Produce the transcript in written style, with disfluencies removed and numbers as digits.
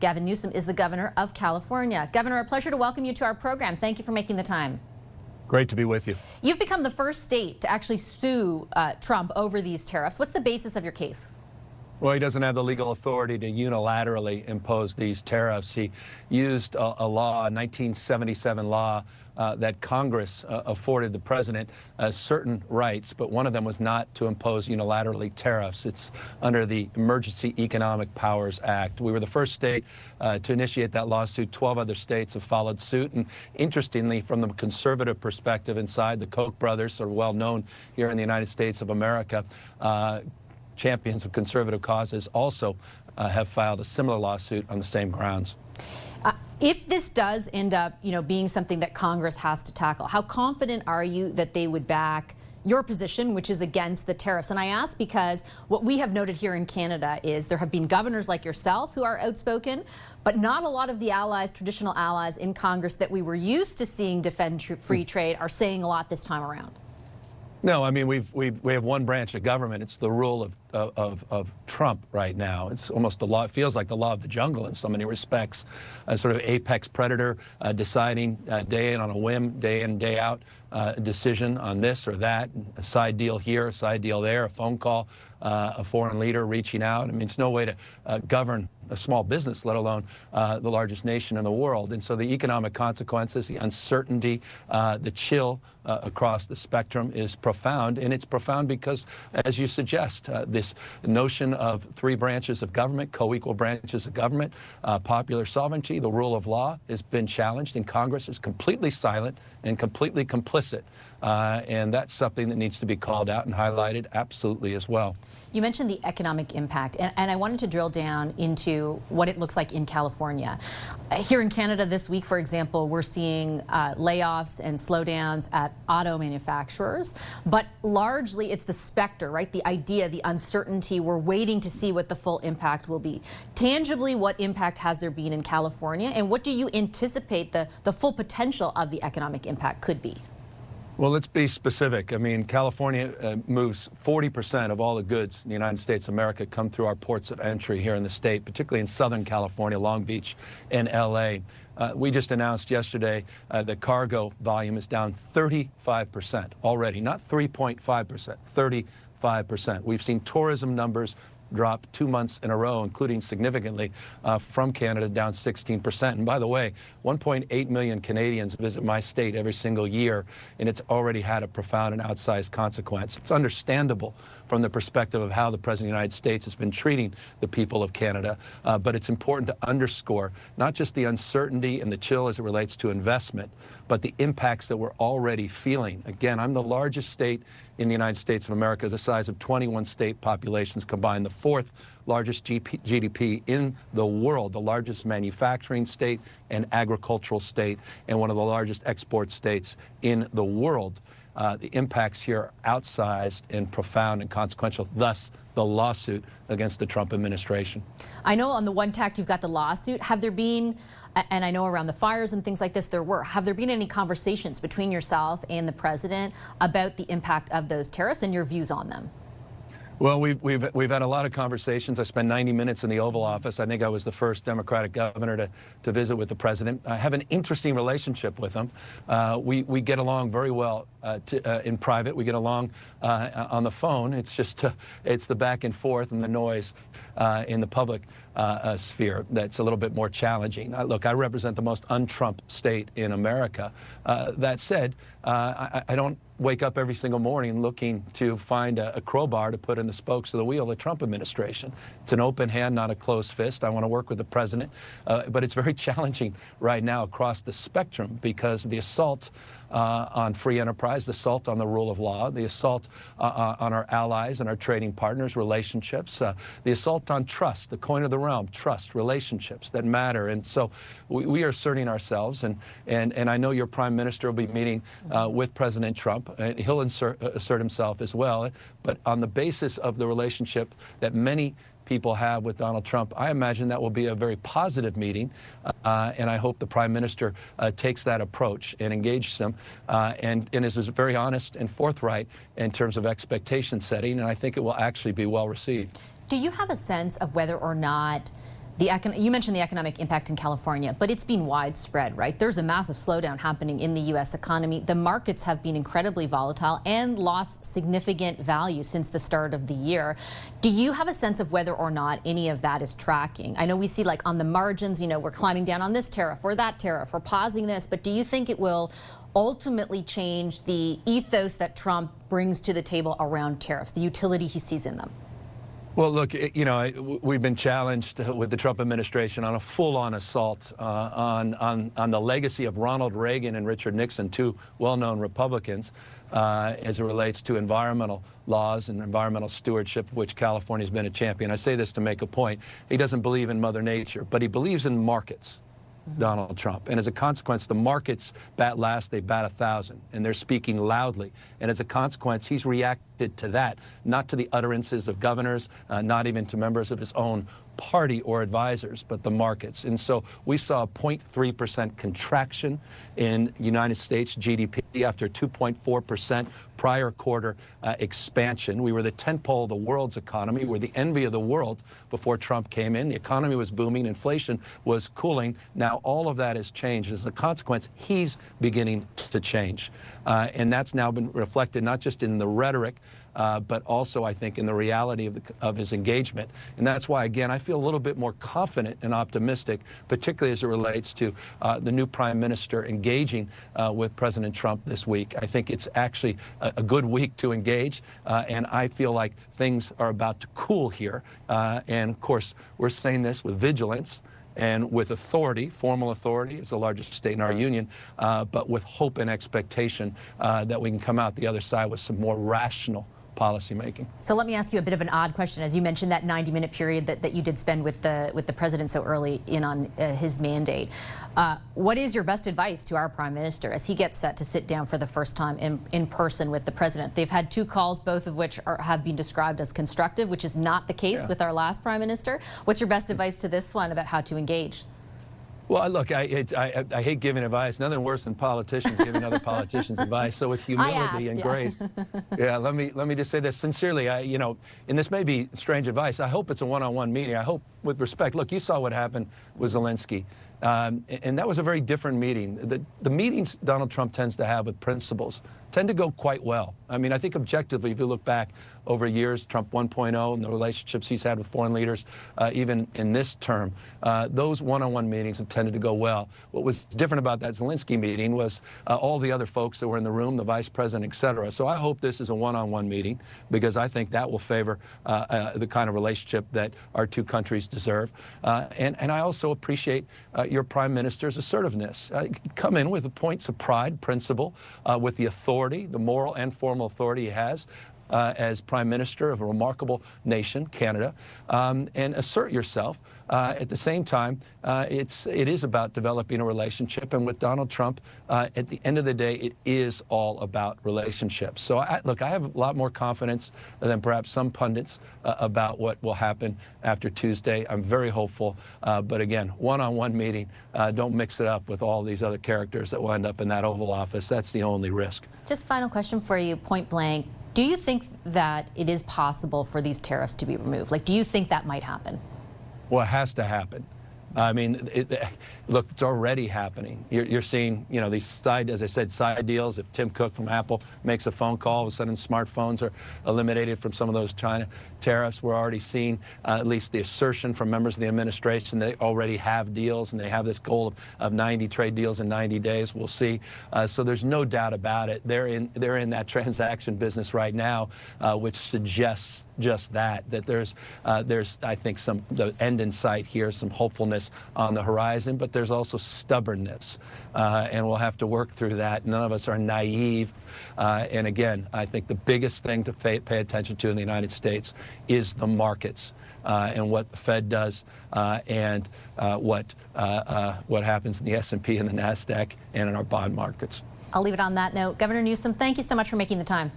Gavin Newsom is the governor of California. Governor, a pleasure to welcome you to our program. Thank you for making the time. Great to be with you. You've become the first state to actually sue Trump over these tariffs. What's the basis of your case? Well, he doesn't have the legal authority to unilaterally impose these tariffs. He used a law, a 1977 law, that Congress afforded the president certain rights, but one of them was not to impose unilaterally tariffs. It's under the Emergency Economic Powers Act. We were the first state to initiate that lawsuit. 12 other states have followed suit. And interestingly, from the conservative perspective inside, the Koch brothers are well known here in the United States of America. Champions of conservative causes also have filed a similar lawsuit on the same grounds. If this does end up, being something that Congress has to tackle, how confident are you that they would back your position, which is against the tariffs? And I ask because what we have noted here in Canada is there have been governors like yourself who are outspoken, but not a lot of the allies, traditional allies in Congress that we were used to seeing defend free trade are saying a lot this time around. No, I mean, we have one branch of government. It's the rule of Trump right now. It's almost the law. It feels like the law of the jungle in so many respects. A sort of apex predator deciding day in on a whim, day in, day out, decision on this or that, a side deal here, a side deal there, a phone call, a foreign leader reaching out. I mean, it's no way to govern a small business, let alone the largest nation in the world. And so the economic consequences, the uncertainty, the chill across the spectrum is profound. And it's profound because, as you suggest, this notion of three branches of government, co-equal branches of government, popular sovereignty, the rule of law has been challenged, and Congress is completely silent and completely complicit. And that's something that needs to be called out and highlighted absolutely as well. You mentioned the economic impact, and I wanted to drill down into what it looks like in California. Here in Canada this week, for example, we're seeing layoffs and slowdowns at auto manufacturers, but largely it's the specter, right? The idea, the uncertainty. We're waiting to see what the full impact will be. Tangibly, what impact has there been in California, and what do you anticipate the full potential of the economic impact could be? Well, let's be specific. I mean, California moves 40% of all the goods in the United States of America come through our ports of entry here in the state, particularly in Southern California, Long Beach, and L.A. We just announced yesterday that cargo volume is down 35% already, not 3.5%, 35%. We've seen tourism numbers drop 2 months in a row, including significantly from Canada, down 16%. And by the way, 1.8 million Canadians visit my state every single year, and it's already had a profound and outsized consequence. It's understandable from the perspective of how the President of the United States has been treating the people of Canada, but it's important to underscore not just the uncertainty and the chill as it relates to investment, but the impacts that we're already feeling. Again, I'm the largest state in the United States of America, the size of 21 state populations combined, the fourth largest GDP in the world, the largest manufacturing state and agricultural state, and one of the largest export states in the world. The impacts here are outsized and profound and consequential, thus the lawsuit against the Trump administration. I know on the one tack you've got the lawsuit. Have there been, and I know around the fires and things like this have there been any conversations between yourself and the president about the impact of those tariffs and your views on them? Well, we've had a lot of conversations. I spent 90 minutes in the Oval Office. I think I was the first Democratic governor to visit with the president. I have an interesting relationship with him. We get along very well in private. We get along on the phone. It's just it's the back and forth and the noise in the public sphere that's a little bit more challenging. Look, I represent the most un-Trump state in America. That said, I don't wake up every single morning looking to find a crowbar to put in the spokes of the wheel of the Trump administration. It's an open hand, not a closed fist. I want to work with the president, but it's very challenging right now across the spectrum because the assault on free enterprise, the assault on the rule of law, the assault on our allies and our trading partners, relationships, the assault on trust, the coin of the realm, trust, relationships that matter. And so we are asserting ourselves, and I know your prime minister will be meeting with President Trump. He'll assert himself as well, but on the basis of the relationship that many people have with Donald Trump, I imagine that will be a very positive meeting, and I hope the Prime Minister takes that approach and engages him and is very honest and forthright in terms of expectation setting, and I think it will actually be well received. Do you have a sense of whether or not You mentioned the economic impact in California, but it's been widespread, right? There's a massive slowdown happening in the U.S. economy. The markets have been incredibly volatile and lost significant value since the start of the year. Do you have a sense of whether or not any of that is tracking? I know we see like on the margins, you know, we're climbing down on this tariff or that tariff, we're pausing this, but do you think it will ultimately change the ethos that Trump brings to the table around tariffs, the utility he sees in them? Well, look, you know, we've been challenged with the Trump administration on a full-on assault on the legacy of Ronald Reagan and Richard Nixon, two well-known Republicans, as it relates to environmental laws and environmental stewardship, which California's been a champion. I say this to make a point. He doesn't believe in Mother Nature, but he believes in markets. Donald Trump. And as a consequence, the markets bat last, they bat 1,000, and they're speaking loudly. And as a consequence, he's reacted to that, not to the utterances of governors, not even to members of his own party or advisors, but the markets. And so we saw a 0.3% contraction in United States GDP after 2.4% prior quarter expansion. We were the tentpole of the world's economy. We were the envy of the world before Trump came in. The economy was booming. Inflation was cooling. Now all of that has changed. As a consequence, he's beginning to change. And that's now been reflected not just in the rhetoric, but also, I think, in the reality of his engagement. And that's why, again, I feel a little bit more confident and optimistic, particularly as it relates to the new prime minister engaging with President Trump this week. I think it's actually a good week to engage, and I feel like things are about to cool here. And, of course, we're saying this with vigilance and with authority, formal authority as the largest state in our union, but with hope and expectation that we can come out the other side with some more rational policy making. So let me ask you a bit of an odd question. As you mentioned, that 90-minute period that you did spend with the president so early in on his mandate. What is your best advice to our prime minister as he gets set to sit down for the first time in person with the president? They've had two calls, both of which have been described as constructive, which is not the case with our last prime minister. What's your best advice to this one about how to engage? Well, look, I hate giving advice. Nothing worse than politicians giving other politicians advice. So with humility and grace, let me just say this sincerely. You know, and this may be strange advice. I hope it's a one-on-one meeting. I hope, with respect. Look, you saw what happened with Zelensky, and that was a very different meeting. The meetings Donald Trump tends to have with principals tend to go quite well. I mean, I think objectively, if you look back over years, Trump 1.0 and the relationships he's had with foreign leaders, even in this term, those one-on-one meetings have tended to go well. What was different about that Zelensky meeting was all the other folks that were in the room, the vice president, et cetera. So I hope this is a one-on-one meeting, because I think that will favor the kind of relationship that our two countries deserve. And I also appreciate your prime minister's assertiveness. Come in with the points of pride, principle, with the authority, the moral and formal authority he has as prime minister of a remarkable nation, Canada, and assert yourself. At the same time, it is about developing a relationship, and with Donald Trump, at the end of the day, it is all about relationships. So, look, I have a lot more confidence than perhaps some pundits about what will happen after Tuesday. I'm very hopeful, but again, one-on-one meeting, don't mix it up with all these other characters that will end up in that Oval Office. That's the only risk. Just final question for you, point blank. Do you think that it is possible for these tariffs to be removed? Like, do you think that might happen? Well, it has to happen. I mean, look, it's already happening. You're seeing, you know, these as I said, side deals. If Tim Cook from Apple makes a phone call, all of a sudden smartphones are eliminated from some of those China tariffs. We're already seeing at least the assertion from members of the administration they already have deals, and they have this goal of 90 trade deals in 90 days. We'll see. So there's no doubt about it. They're in that transaction business right now, which suggests just that there's I think the end in sight here, some hopefulness on the horizon, but there's also stubbornness, and we'll have to work through that. None of us are naive, and again, I think the biggest thing to pay attention to in the United States is the markets, and what the Fed does, and what happens in the S&P and the NASDAQ and in our bond markets. I'll leave it on that note. Governor Newsom, thank you so much for making the time.